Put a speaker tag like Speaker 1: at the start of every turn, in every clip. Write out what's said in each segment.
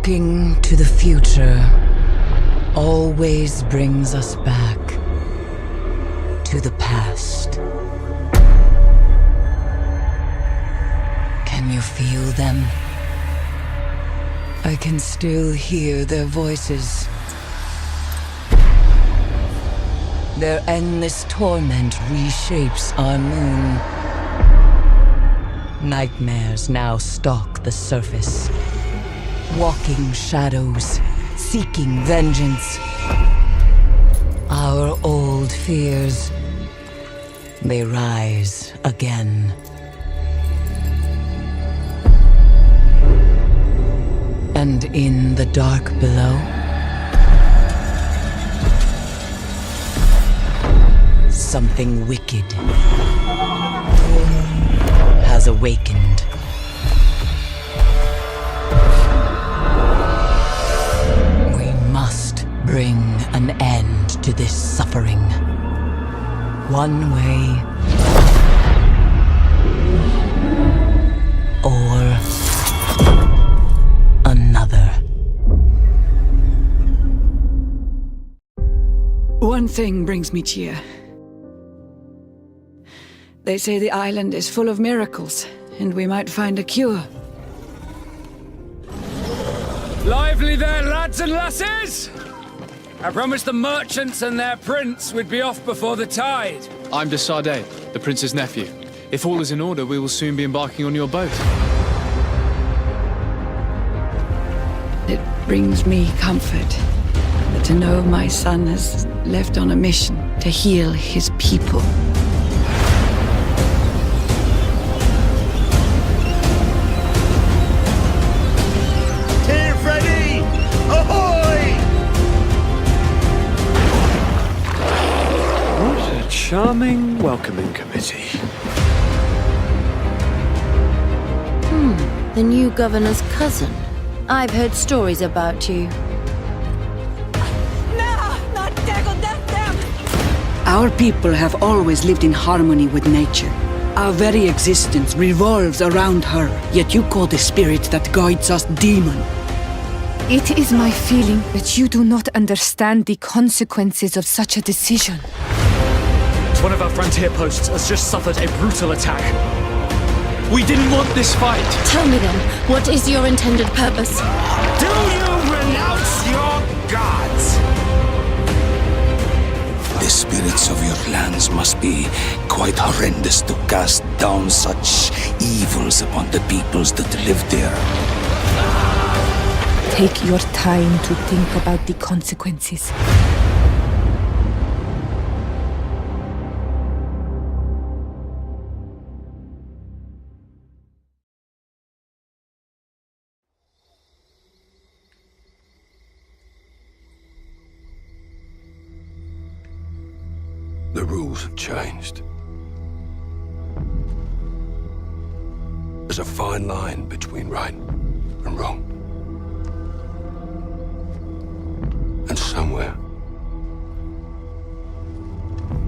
Speaker 1: Looking to the future always brings us back to the past. Can you feel them? I can still hear their voices. Their endless torment reshapes our moon. Nightmares now stalk the surface. Walking shadows, seeking vengeance. Our old fears, they rise again. And in the dark below, something wicked has awakened. We must bring an end to this suffering. One way or another.
Speaker 2: One thing brings me cheer. They say the island is full of miracles, and we might find a cure.
Speaker 3: Lively there, lads and lasses! I promised the merchants and their prince we'd be off before the tide.
Speaker 4: I'm de Sardet, the prince's nephew. If all is in order, we will soon be embarking on your boat.
Speaker 2: It brings me comfort to know my son has left on a mission to heal his people.
Speaker 5: Charming welcoming committee.
Speaker 6: The new governor's cousin. I've heard stories about you.
Speaker 2: Our people have always lived in harmony with nature. Our very existence revolves around her, yet you call the spirit that guides us demon.
Speaker 7: It is my feeling that you do not understand the consequences of such a decision.
Speaker 5: One of our frontier posts has just suffered a brutal attack. We didn't want this fight.
Speaker 6: Tell me then, what is your intended purpose?
Speaker 8: Do you renounce your gods?
Speaker 9: The spirits of your lands must be quite horrendous to cast down such evils upon the peoples that live there.
Speaker 7: Take your time to think about the consequences.
Speaker 9: The rules have changed. There's a fine line between right and wrong. And somewhere,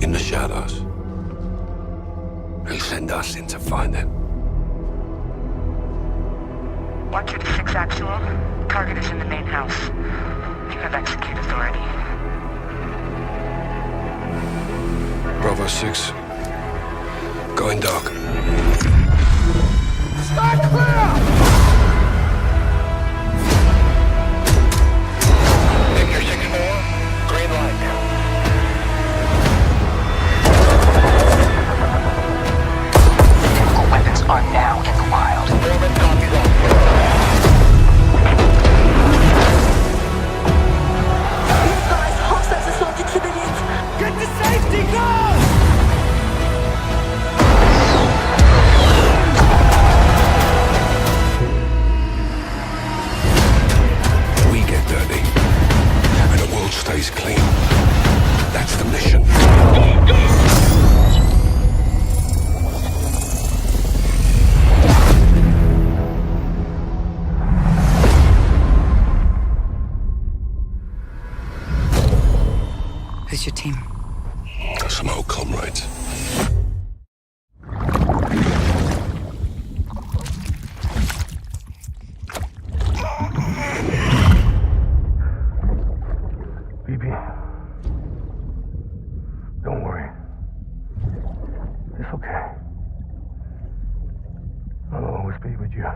Speaker 9: in the shadows, they'll send us in to find it.
Speaker 10: 126 actual. Target is in the main house. You have execute authority.
Speaker 9: Bravo 6. Going dark.
Speaker 8: Start clear! Victor 6-4, green light.
Speaker 10: Chemical weapons are now in the wild.
Speaker 8: Foreman copies on.
Speaker 10: Hostiles assaulted civilians.
Speaker 8: Get to safety, go! okay. I'll always be with you.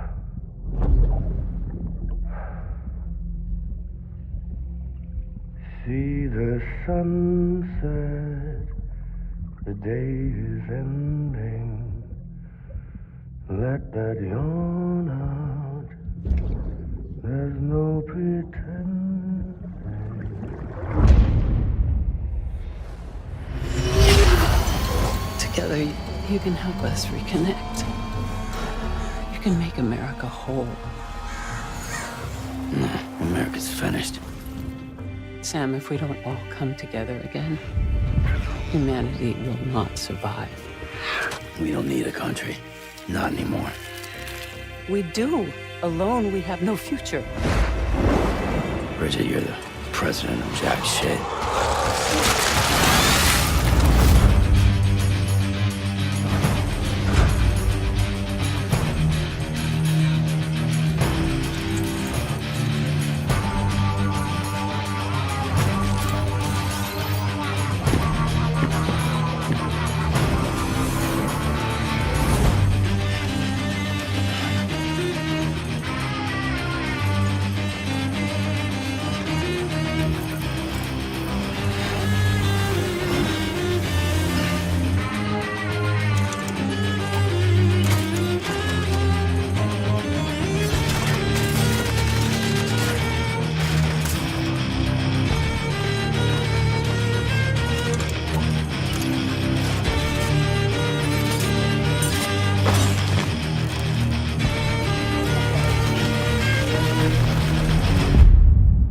Speaker 8: See the sunset, the day is ending. Let that yawn out, there's no pretending.
Speaker 2: Together, you can help us reconnect. You can make America whole.
Speaker 9: No, America's finished.
Speaker 2: Sam, if we don't all come together again, humanity will not survive.
Speaker 9: We don't need a country. Not anymore.
Speaker 2: We do. Alone, we have no future.
Speaker 9: Bridget, you're the president of jack shit.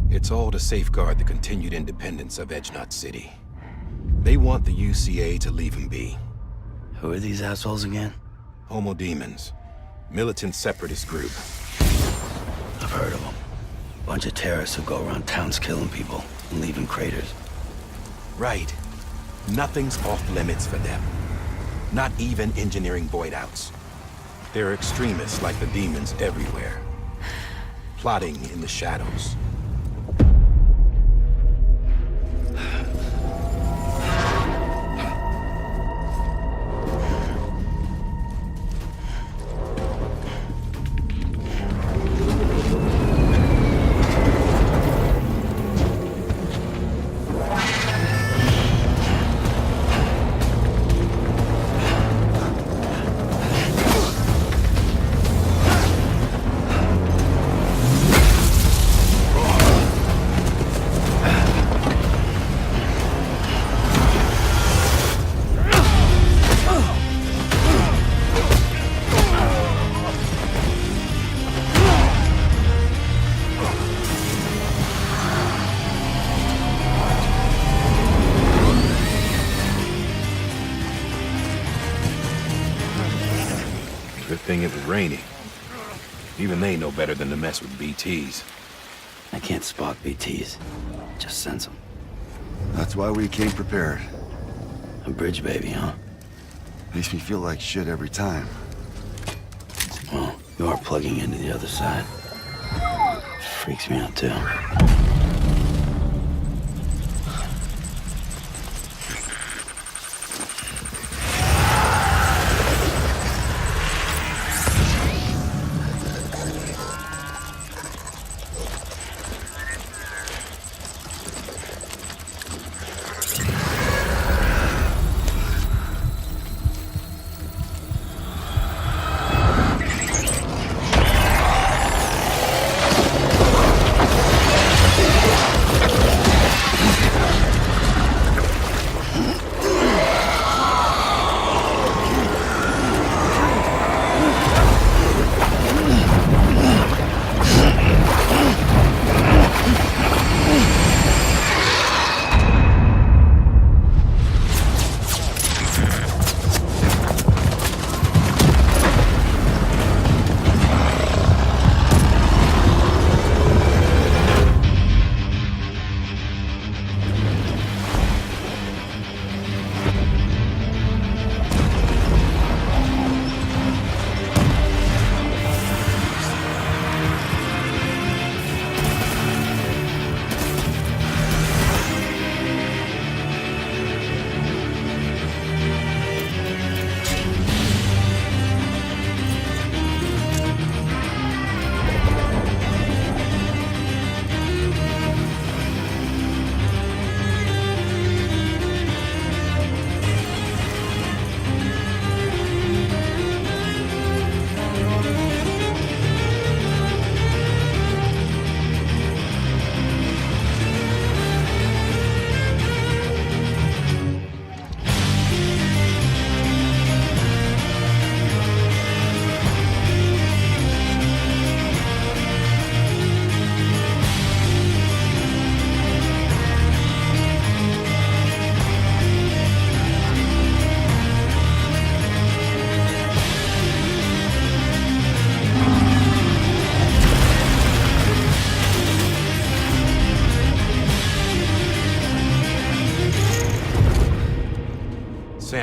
Speaker 11: It's all to safeguard the continued independence of Edgenut City. They want the UCA to leave him be.
Speaker 9: Who are these assholes again?
Speaker 11: Homo Demons. Militant separatist group.
Speaker 9: I've heard of them. Bunch of terrorists who go around towns killing people and leaving craters.
Speaker 11: Right. Nothing's off limits for them. Not even engineering void outs. They're extremists like the demons everywhere. Plotting in the shadows. Good thing it was raining. Even they know better than to mess with BTs.
Speaker 9: I can't spot BTs. Just sense them.
Speaker 12: That's why we came prepared.
Speaker 9: A bridge baby, huh?
Speaker 12: Makes me feel like shit every time.
Speaker 9: Well, you are plugging into the other side. Freaks me out, too.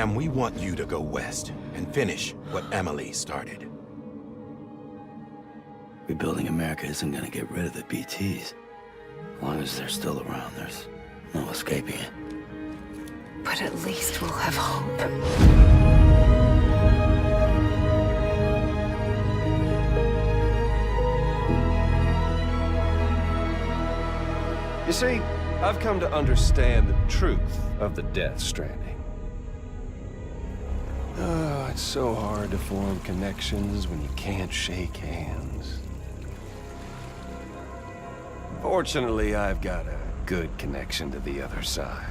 Speaker 11: Sam, we want you to go west and finish what Emily started.
Speaker 13: Rebuilding America isn't gonna get rid of the BTs. As long as they're still around, there's no escaping it.
Speaker 7: But at least we'll have hope.
Speaker 14: You see, I've come to understand the truth of the Death Stranding. Oh, it's so hard to form connections when you can't shake hands. Fortunately, I've got a good connection to the other side.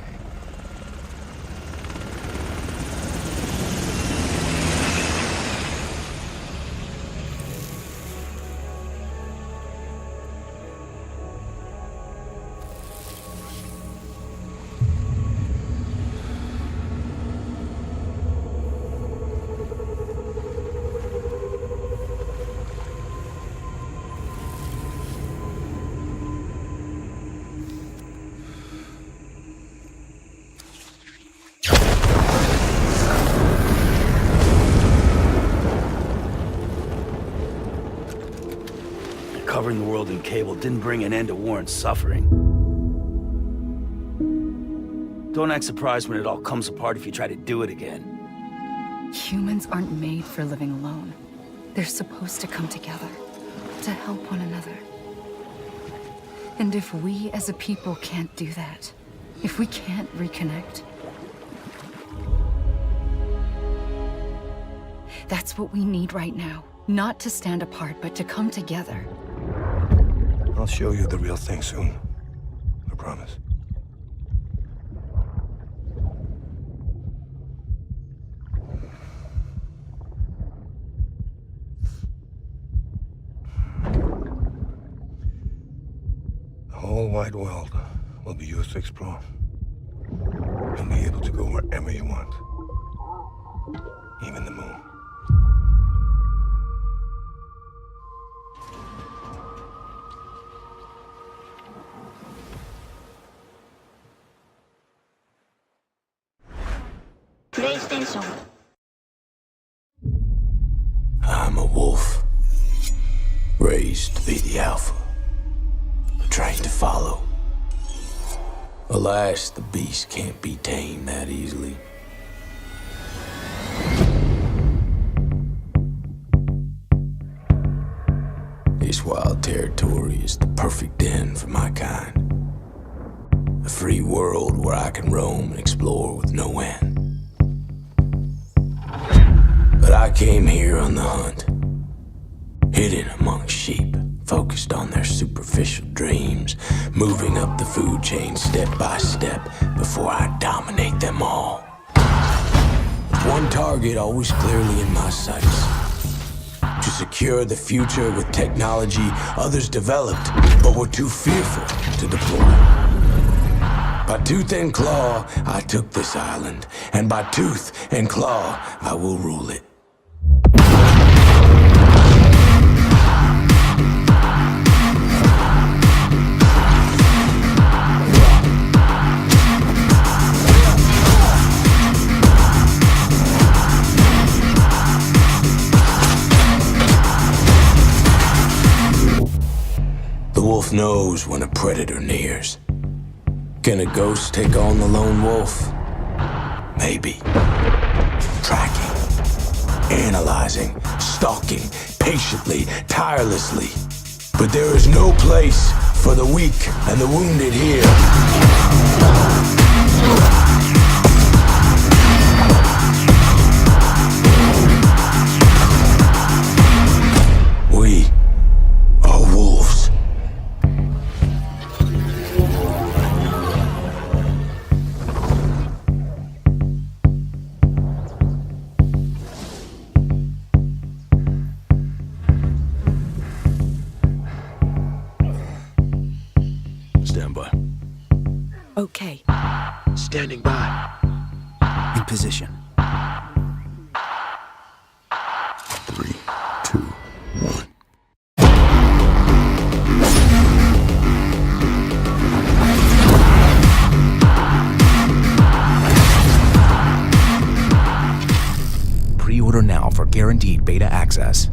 Speaker 13: Covering the world in cable didn't bring an end to Warren's suffering. Don't act surprised when it all comes apart if you try to do it again.
Speaker 7: Humans aren't made for living alone. They're supposed to come together, to help one another. And if we as a people can't do that, if we can't reconnect, that's what we need right now. Not to stand apart, but to come together.
Speaker 11: I'll show you the real thing soon. I promise. The whole wide world will be yours to explore. You'll be able to go wherever you want. Even the moon.
Speaker 15: PlayStation.
Speaker 9: I'm a wolf. Raised to be the alpha. Trained to follow. Alas, the beast can't be tamed that easily. This wild territory is the perfect den for my kind. A free world where I can roam and explore with no end. But I came here on the hunt, hidden among sheep, focused on their superficial dreams, moving up the food chain step by step before I dominate them all. One target always clearly in my sights. To secure the future with technology others developed, but were too fearful to deploy. By tooth and claw, I took this island, and by tooth and claw, I will rule it. The wolf knows when a predator nears. Can a ghost take on the lone wolf? Maybe. Tracking, analyzing, stalking, patiently, tirelessly. But there is no place for the weak and the wounded here. We are wolves. Stand by.
Speaker 2: Okay.
Speaker 13: Standing by. In position.
Speaker 12: 3, 2, 1.
Speaker 16: Pre-order now for guaranteed beta access.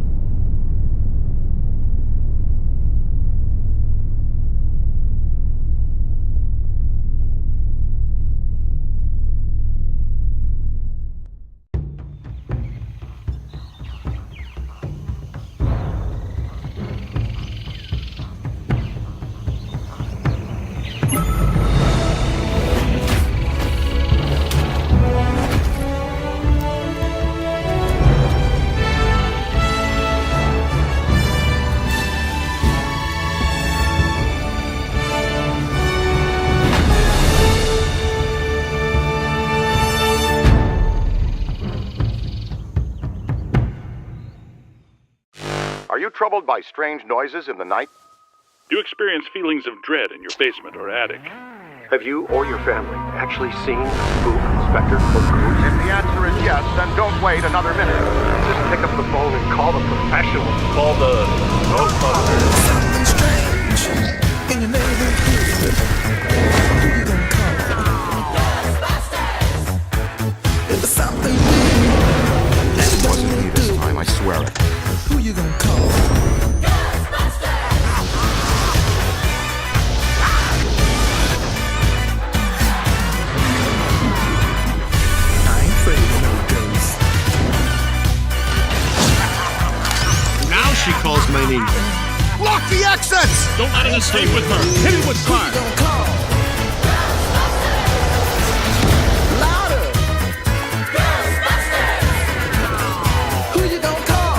Speaker 17: Are you troubled by strange noises in the night?
Speaker 18: Do you experience feelings of dread in your basement or attic?
Speaker 17: Have you or your family actually seen a spook, specter, or ghost? If the answer is yes, then don't wait another minute. Just pick up the phone and call the professionals.
Speaker 18: Call the Ghostbusters.
Speaker 8: Something strange in your neighborhood. Who you gonna call? Ghostbusters! If there's something weird,
Speaker 17: It wasn't me this time, I swear it.
Speaker 8: who you gonna call? I ain't afraid of no ghosts.
Speaker 19: Now she calls my name.
Speaker 8: Lock the exits!
Speaker 18: Don't let it escape with her. Hit it with fire.
Speaker 8: Louder! Who you gonna call?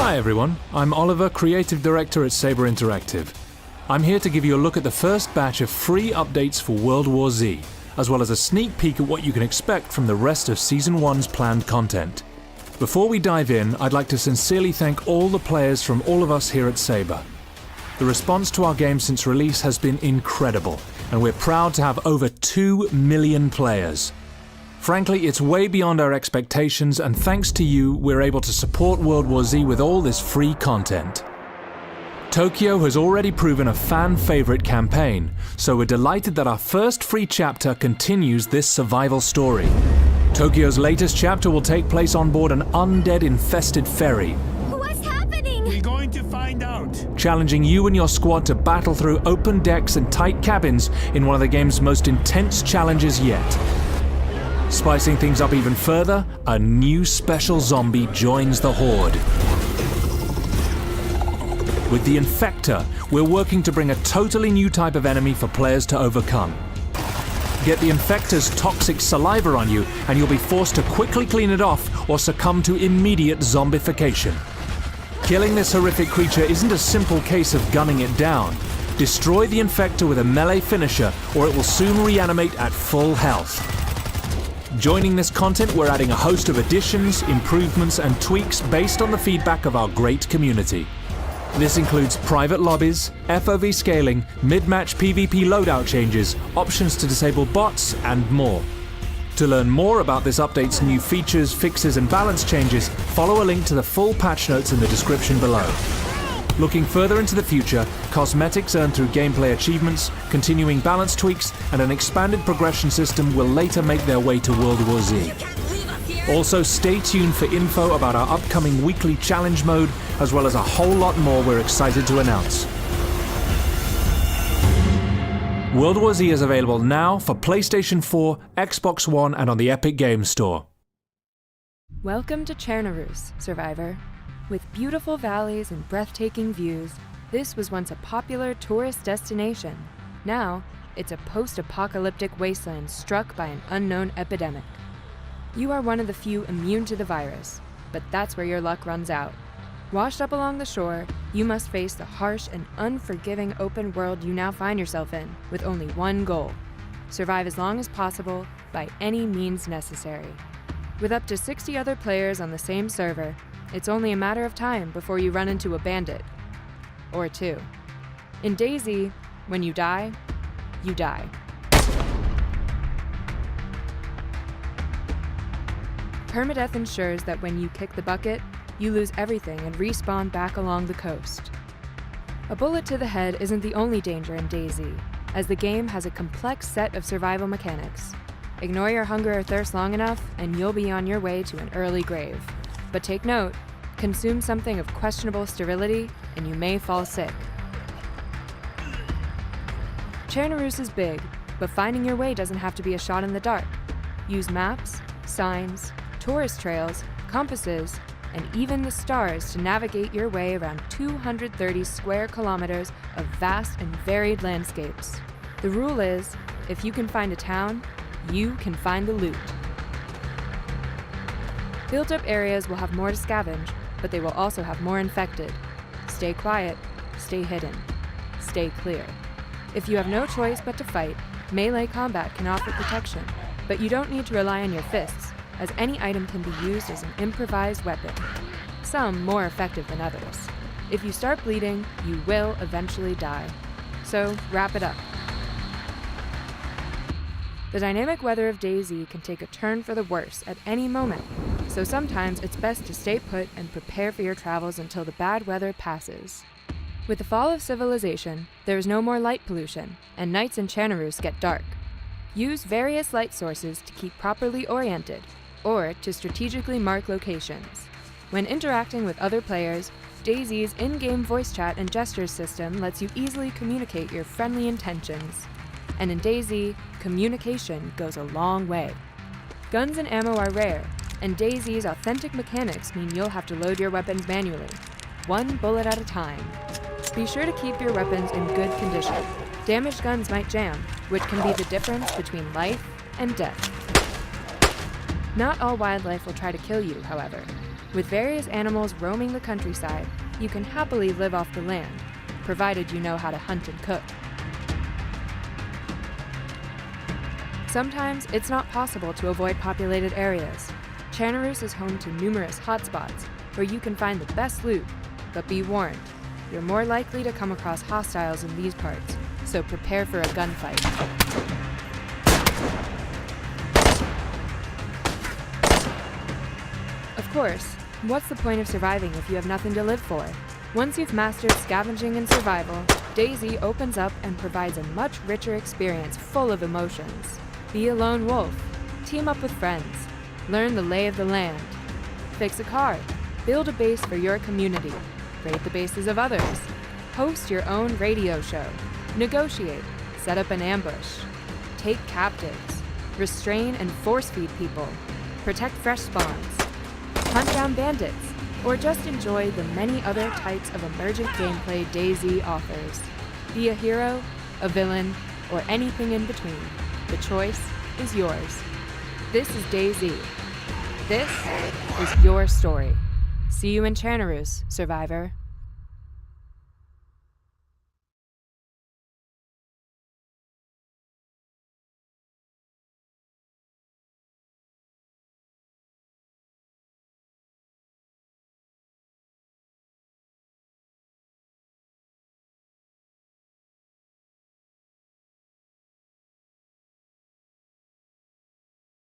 Speaker 20: Hi everyone, I'm Oliver, Creative Director at Saber Interactive. I'm here to give you a look at the first batch of free updates for World War Z, as well as a sneak peek at what you can expect from the rest of Season 1's planned content. Before we dive in, I'd like to sincerely thank all the players from all of us here at Saber. The response to our game since release has been incredible, and we're proud to have over 2 million players. Frankly, it's way beyond our expectations, and thanks to you, we're able to support World War Z with all this free content. Tokyo has already proven a fan-favorite campaign, so we're delighted that our first free chapter continues this survival story. Tokyo's latest chapter will take place on board an undead-infested ferry,
Speaker 8: What's happening? We're going to find out.
Speaker 20: challenging you and your squad to battle through open decks and tight cabins in one of the game's most intense challenges yet. Spicing things up even further, a new special zombie joins the horde. With the Infector, we're working to bring a totally new type of enemy for players to overcome. Get the Infector's toxic saliva on you, and you'll be forced to quickly clean it off or succumb to immediate zombification. Killing this horrific creature isn't a simple case of gunning it down. Destroy the Infector with a melee finisher, or it will soon reanimate at full health. Joining this content, we're adding a host of additions, improvements, and tweaks based on the feedback of our great community. This includes private lobbies, FOV scaling, mid-match PvP loadout changes, options to disable bots, and more. To learn more about this update's new features, fixes, and balance changes, follow a link to the full patch notes in the description below. Looking further into the future, cosmetics earned through gameplay achievements, continuing balance tweaks, and an expanded progression system will later make their way to World War Z. Also, stay tuned for info about our upcoming weekly challenge mode, as well as a whole lot more we're excited to announce. World War Z is available now for PlayStation 4, Xbox One, and on the Epic Games Store.
Speaker 21: Welcome to Chernarus, Survivor. With beautiful valleys and breathtaking views, this was once a popular tourist destination. Now, it's a post-apocalyptic wasteland struck by an unknown epidemic. You are one of the few immune to the virus, but that's where your luck runs out. Washed up along the shore, you must face the harsh and unforgiving open world you now find yourself in, with only one goal: survive as long as possible by any means necessary. With up to 60 other players on the same server, it's only a matter of time before you run into a bandit. Or two. In DayZ, when you die, you die. Permadeath ensures that when you kick the bucket, you lose everything and respawn back along the coast. A bullet to the head isn't the only danger in DayZ, as the game has a complex set of survival mechanics. Ignore your hunger or thirst long enough, and you'll be on your way to an early grave. But take note, consume something of questionable sterility, and you may fall sick. Chernarus is big, but finding your way doesn't have to be a shot in the dark. Use maps, signs, tourist trails, compasses, and even the stars to navigate your way around 230 square kilometers of vast and varied landscapes. The rule is, if you can find a town, you can find the loot. Built-up areas will have more to scavenge, but they will also have more infected. Stay quiet, stay hidden, stay clear. If you have no choice but to fight, melee combat can offer protection, but you don't need to rely on your fists, as any item can be used as an improvised weapon, some more effective than others. If you start bleeding, you will eventually die. So, wrap it up. The dynamic weather of DayZ can take a turn for the worse at any moment, so sometimes it's best to stay put and prepare for your travels until the bad weather passes. With the fall of civilization, there is no more light pollution, and nights in Chernarus get dark. Use various light sources to keep properly oriented, or to strategically mark locations. When interacting with other players, DayZ's in-game voice chat and gestures system lets you easily communicate your friendly intentions. And in DayZ, communication goes a long way. Guns and ammo are rare, and DayZ's authentic mechanics mean you'll have to load your weapons manually, one bullet at a time. Be sure to keep your weapons in good condition. Damaged guns might jam, which can be the difference between life and death. Not all wildlife will try to kill you, however. With various animals roaming the countryside, you can happily live off the land, provided you know how to hunt and cook. Sometimes it's not possible to avoid populated areas. Chernarus is home to numerous hotspots, where you can find the best loot, but be warned, you're more likely to come across hostiles in these parts, so prepare for a gunfight. Of course, what's the point of surviving if you have nothing to live for? Once you've mastered scavenging and survival, DayZ opens up and provides a much richer experience full of emotions. Be a lone wolf, team up with friends, learn the lay of the land, fix a car, build a base for your community, raid the bases of others, host your own radio show, negotiate, set up an ambush, take captives, restrain and force-feed people, protect fresh spawns, hunt down bandits, or just enjoy the many other types of emergent gameplay DayZ offers. Be a hero, a villain, or anything in between. The choice is yours. This is DayZ. This is your story. See you in Chernarus, survivor.